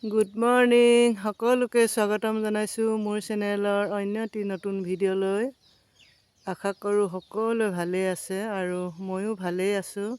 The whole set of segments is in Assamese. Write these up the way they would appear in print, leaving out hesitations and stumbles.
গুড মৰ্ণিং সকলোকে স্বাগতম জনাইছোঁ মোৰ চেনেলৰ অন্য এটি নতুন ভিডিঅ'লৈ। আশা কৰোঁ সকলোৱে ভালেই আছে আৰু ময়ো ভালেই আছোঁ।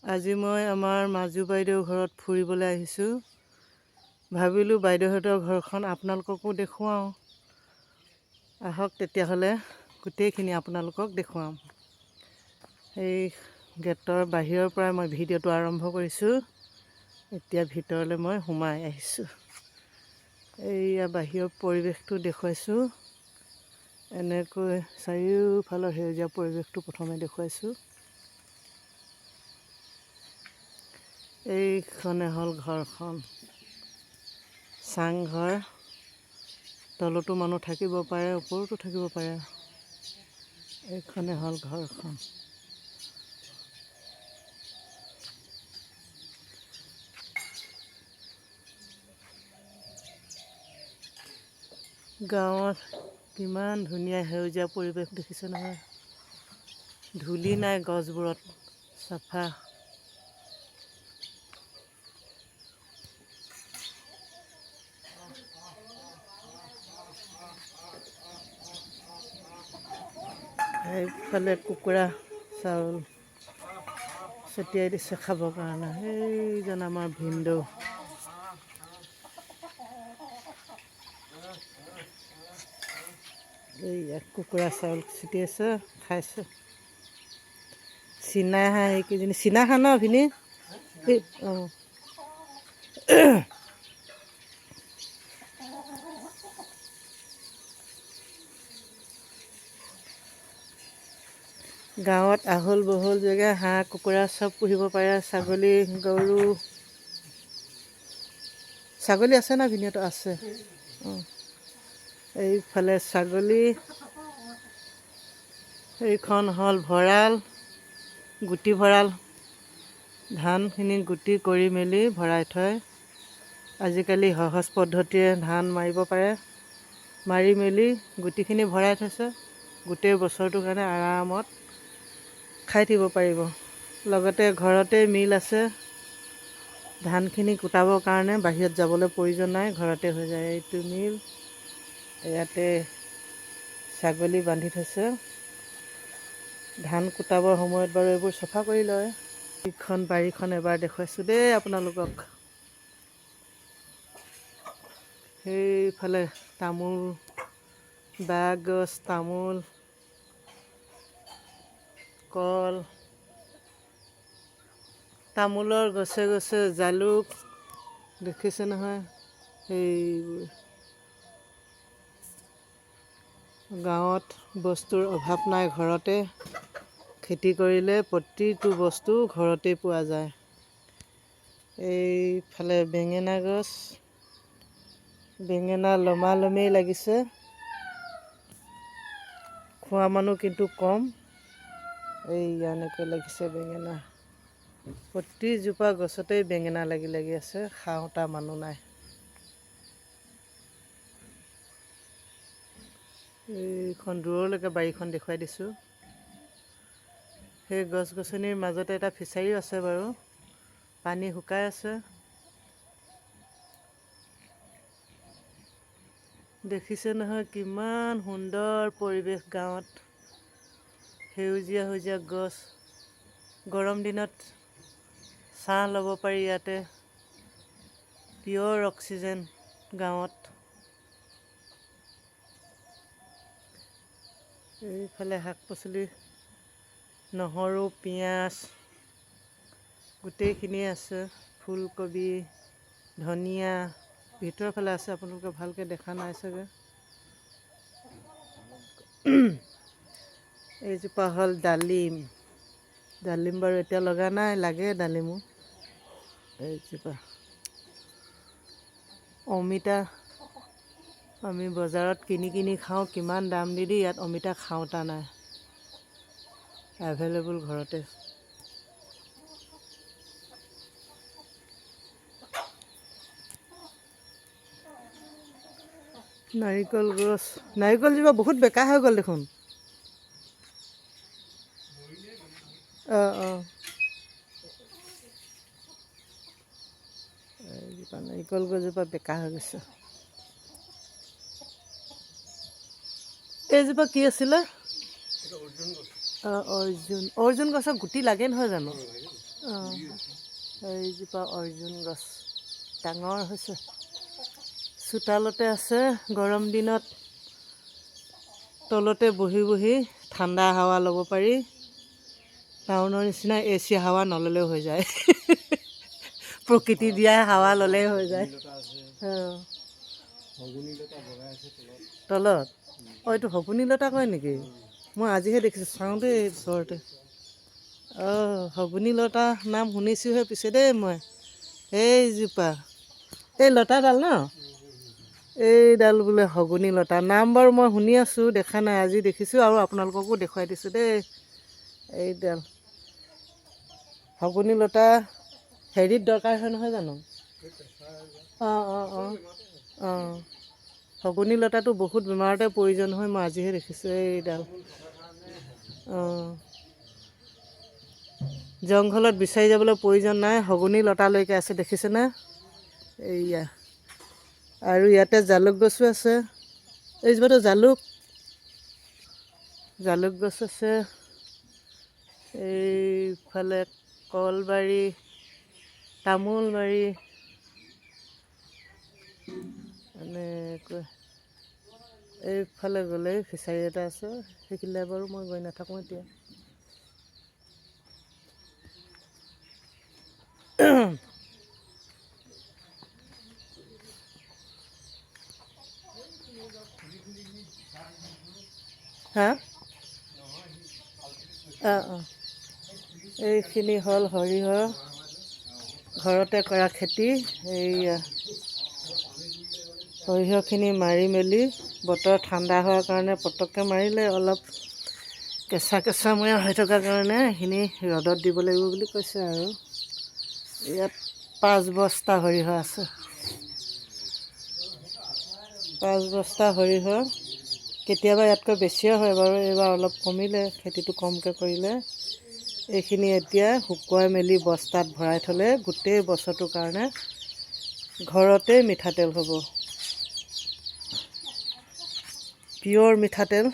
আজি মই আমাৰ মাজু বাইদেউৰ ঘৰত ফুৰিবলৈ আহিছোঁ। ভাবিলোঁ বাইদেউহঁতৰ ঘৰখন আপোনালোককো দেখুৱাওঁ। আহক তেতিয়াহ'লে গোটেইখিনি আপোনালোকক দেখুৱাম। এই গেটৰ বাহিৰৰ পৰাই মই ভিডিঅ'টো আৰম্ভ কৰিছোঁ। এতিয়া ভিতৰলৈ মই সোমাই আহিছোঁ। এইয়া বাহিৰৰ পৰিৱেশটো দেখুৱাইছোঁ। এনেকৈ চাৰিওফালৰ সেউজীয়া পৰিৱেশটো প্ৰথমে দেখুৱাইছোঁ। এইখনে হ'ল ঘৰখন, চাংঘৰ। তলতো মানুহ থাকিব পাৰে, ওপৰতো থাকিব পাৰে। এইখনে হ'ল ঘৰখন। গাঁৱত কিমান ধুনীয়া সেউজীয়া পৰিৱেশ দেখিছে নহয়। ধূলি নাই গছবোৰত, চাফা। এইফালে কুকুৰা চাউল ছটিয়াই দিছে খাবৰ কাৰণে। সেইজন আমাৰ ভিনদেউ। এইয়া কুকুৰা চাউল ছটিয়াইছে, খাইছে। চীনা হাঁহ এইকেইজনী, চীনা হাঁহ ন ভিনি? অঁ, গাঁৱত আহল বহল জেগা, হাঁহ কুকুৰা চব পুহিব পাৰে। ছাগলী গৰু, ছাগলী আছে না ভিনিহঁতৰ? আছে। অঁ, এইফালে ছাগলী। এইখন হ'ল ভঁৰাল, গুটি ভঁৰাল। ধানখিনি গুটি কৰি মেলি ভৰাই থয়। আজিকালি সহজ পদ্ধতিৰে ধান মাৰিব পাৰে। মাৰি মেলি গুটিখিনি ভৰাই থৈছে। গোটেই বছৰটোৰ কাৰণে আৰামত খাই থাকিব পাৰিব। লগতে ঘৰতে মিল আছে। ধানখিনি কুটাবৰ কাৰণে বাহিৰত যাবলৈ প্ৰয়োজন নাই, ঘৰতে হৈ যায়। এইটো মিল। ইয়াতে ছাগলী বান্ধি থৈছে। ধান কুটাবৰ সময়ত বাৰু এইবোৰ চফা কৰি লয়। এইখন বাৰীখন এবাৰ দেখুৱাইছোঁ দেই আপোনালোকক। সেইফালে তামোল বাঁহগছ, তামোল, কল, তামোলৰ গছে গছে জালুক দেখিছে নহয়। সেইবোৰ গাঁৱত বস্তুৰ অভাৱ নাই। ঘৰতে খেতি কৰিলে প্ৰতিটো বস্তু ঘৰতেই পোৱা যায়। এইফালে বেঙেনা গছ, বেঙেনা লমালমেই লাগিছে। খোৱা মানুহ কিন্তু কম। এই এনেকৈ লাগিছে বেঙেনা। প্ৰতিজোপা গছতেই বেঙেনা লাগি লাগি আছে, খাওঁতা মানুহ নাই। এইখন দূৰলৈকে বাৰীখন দেখুৱাই দিছোঁ। সেই গছ গছনিৰ মাজতে এটা ফিছাৰীও আছে বাৰু। পানী শুকাই আছে। দেখিছে নহয় কিমান সুন্দৰ পৰিৱেশ গাঁৱত। সেউজীয়া সেউজীয়া গছ। গৰম দিনত ছাঁ ল'ব পাৰি ইয়াতে। পিয়ৰ অক্সিজেন গাঁৱত। এইফালে শাক পাচলি, নহৰু, পিঁয়াজ গোটেইখিনিয়ে আছে। ফুলকবি, ধনিয়া ভিতৰৰ ফালে আছে, আপোনালোকে ভালকৈ দেখা নাই চাগে। এইজোপা হ'ল ডালিম। ডালিম বাৰু এতিয়া লগা নাই, লাগে ডালিমো। এইজোপা অমিতা। আমি বজাৰত কিনি কিনি খাওঁ, কিমান দাম দি দি। ইয়াত অমিতা খাওঁতা নাই, এভেইলেবল ঘৰতে। নাৰিকল গছ, নাৰিকলজোপা বহুত বেকা হৈ গ'ল দেখোন। অঁ অঁ, নাৰিকল গছজোপা বেকা হৈ গৈছে। এইজোপা কি আছিলে? অৰ্জুন গছৰ গুটি লাগে নহয় জানো? অঁ, এইজোপা অৰ্জুন গছ ডাঙৰ হৈছে, চোতালতে আছে। গৰম দিনত তলতে বহি বহি ঠাণ্ডা হাৱা ল'ব পাৰি। টাউনৰ নিচিনা AC হাৱা নল'লেও হৈ যায়। প্ৰকৃতি দিয়া হাৱা ল'লেই হৈ যায়। অঁ, তলত এইটো শগুনী লতা কয় নেকি? মই আজিহে দেখিছোঁ, চাওঁ দেই ওচৰতে। শগুনী লতা নাম শুনিছোঁহে পিছে দেই মই। এইজোপা এই লতাডাল ন? এইডাল বোলে শগুনী লতা। নাম বাৰু মই শুনি আছোঁ, দেখা নাই, আজি দেখিছোঁ আৰু আপোনালোককো দেখুৱাই দিছোঁ দেই। এইডাল শগুনী লতা হেৰিত দৰকাৰ হয় নহয় জানো? অঁ, শগুনী লতাটো বহুত বেমাৰতে প্ৰয়োজন হয়, মই আজিহে দেখিছোঁ এইডাল। অঁ, জংঘলত বিচাৰি যাবলৈ প্ৰয়োজন নাই, শগুনী লতালৈকে আছে, দেখিছেনে? এইয়া আৰু ইয়াতে জালুক গছো আছে। এইজোপাটো জালুক গছ আছে। এইফালে কলবাৰী, তামোলবাৰী, এনেকৈ এইফালে গ'লে ফিচাৰী এটা আছে, সেইখিনিলে বাৰু মই গৈ নাথাকোঁ এতিয়া। হা? অঁ, এইখিনি হ'ল সৰিয়হ, ঘৰতে কৰা খেতি। এইয়া সৰিয়হখিনি মাৰি মেলি বতৰ ঠাণ্ডা হোৱাৰ কাৰণে পটককৈ মাৰিলে, অলপ কেঁচামূৰীয়া হৈ থকাৰ কাৰণে এইখিনি ৰ'দত দিব লাগিব বুলি কৈছে। আৰু ইয়াত 5 বস্তা সৰিয়হ আছে। 5 বস্তা সৰিয়হ। কেতিয়াবা ইয়াতকৈ বেছিও হয় বাৰু, এইবাৰ অলপ কমিলে, খেতিটো কমকৈ কৰিলে। এইখিনি এতিয়া শুকুৱাই মেলি বস্তাত ভৰাই থ'লে গোটেই বছৰটোৰ কাৰণে ঘৰতে মিঠাতেল হ'ব। পিয়ৰ মিঠাতেল,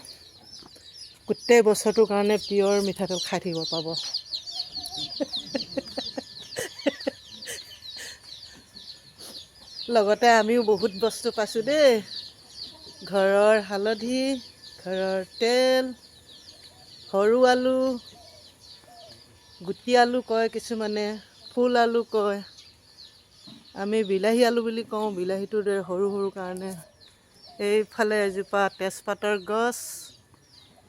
গোটেই বছৰটোৰ কাৰণে পিয়ৰ মিঠাতেল খাই থাকিব পাব। লগতে আমিও বহুত বস্তু পাইছোঁ দেই। ঘৰৰ হালধি, ঘৰৰ তেল, সৰু আলু, গুটি আলু কয় কিছুমানে, ফুল আলু কয়। আমি বিলাহী আলু বুলি কওঁ, বিলাহীটো সৰু সৰু কাৰণে। এইফালে এজোপা তেজপাতৰ গছ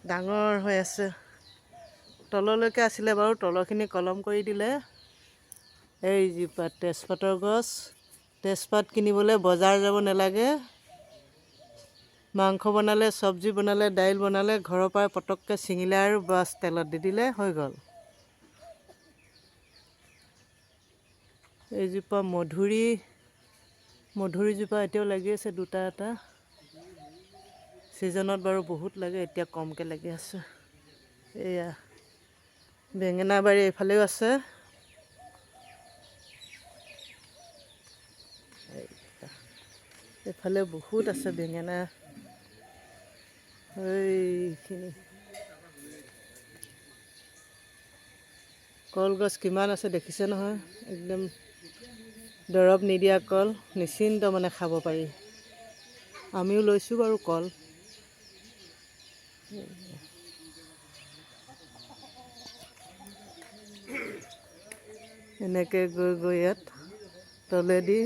ডাঙৰ হৈ আছে। তললৈকে আছিলে বাৰু, তলৰখিনি কলম কৰি দিলে। এইজোপা তেজপাতৰ গছ। তেজপাত কিনিবলৈ বজাৰ যাব নালাগে। মাংস বনালে, চব্জি বনালে, দাইল বনালে ঘৰৰ পৰাই পটককৈ ছিঙিলে আৰু বাছ তেলত দি দিলে, হৈ গ'ল। এইজোপা মধুৰিজোপা এতিয়াও লাগি আছে, দুটা এটা। ছিজনত বাৰু বহুত লাগে, এতিয়া কমকৈ লাগি আছে। এয়া বেঙেনা বাৰী এইফালেও আছে। এইফালে বহুত আছে বেঙেনা। এইখিনি কলগছ কিমান আছে দেখিছে নহয়, একদম দৰৱ নিদিয়া কল, নিশ্চিন্ত মানে খাব পাৰি। আমিও লৈছোঁ বাৰু কল। এনেকৈ গৈ গৈ ইয়াত তলেদি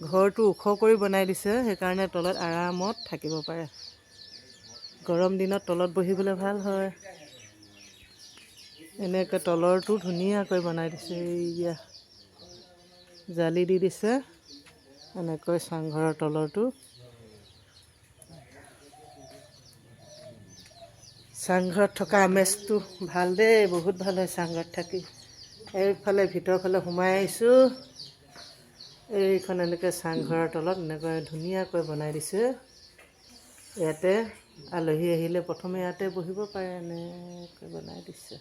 ঘৰটো ওখ কৰি বনাই দিছে, সেইকাৰণে তলত আৰামত থাকিব পাৰে। গৰম দিনত তলত বহিবলৈ ভাল হয়। এনেকৈ তলৰটো ধুনীয়াকৈ বনাই দিছে। এইয়া জালি দি দিছে, এনেকৈ চাংঘৰৰ তলৰটো। চাংঘৰত থকা আমেজটো ভাল দেই, বহুত ভাল হয় চাংঘৰত থাকি। এইফালে ভিতৰৰ ফালে সোমাই আহিছোঁ। এইখন এনেকৈ চাংঘৰৰ তলত এনেকৈ ধুনীয়াকৈ বনাই দিছে। ইয়াতে আলহী আহিলে প্ৰথমে ইয়াতে বহিব পাৰে, এনেকৈ বনাই দিছে।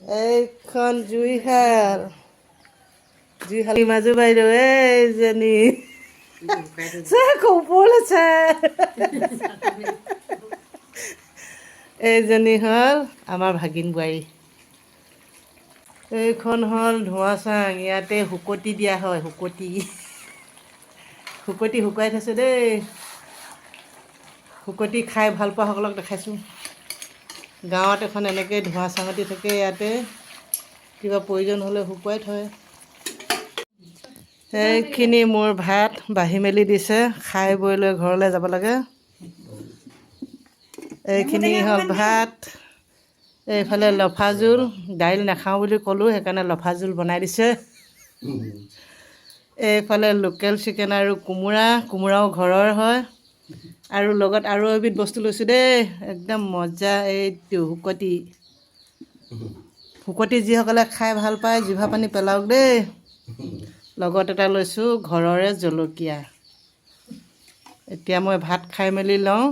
এইখন জুইশাল মাজু বাইদেউ এইজনী ওপৰলৈ চাই এইজনী হ'ল আমাৰ ভাগিন বোৱাৰী। এইখন হ'ল ধোঁৱাচাং, ইয়াতে শুকতি দিয়া হয়। শুকতি শুকুৱাই থৈছোঁ দেই। শুকতি খাই ভাল পোৱাসকলক দেখাইছোঁ। গাঁৱত এখন এনেকৈ ধোঁৱাচাঙতি থাকে, ইয়াতে কিবা প্ৰয়োজন হ'লে শুকুৱাই থয়। সেইখিনি মোৰ ভাত বাঢ়ি মেলি দিছে, খাই বৈ লৈ ঘৰলৈ যাব লাগে। এইখিনি হ'ল ভাত। এইফালে লফা জোল, দাইল নাখাওঁ বুলি ক'লোঁ, সেইকাৰণে লফা জোল বনাই দিছে। এইফালে লোকেল চিকেন আৰু কোমোৰাও ঘৰৰ হয়। আৰু লগত আৰু এবিধ বস্তু লৈছোঁ দেই, একদম মজা। এইটো শুকতি যিসকলে খাই ভাল পায় জিভা পানী পেলাওক দেই। লগত এটা লৈছোঁ ঘৰৰে জলকীয়া। এতিয়া মই ভাত খাই মেলি লওঁ।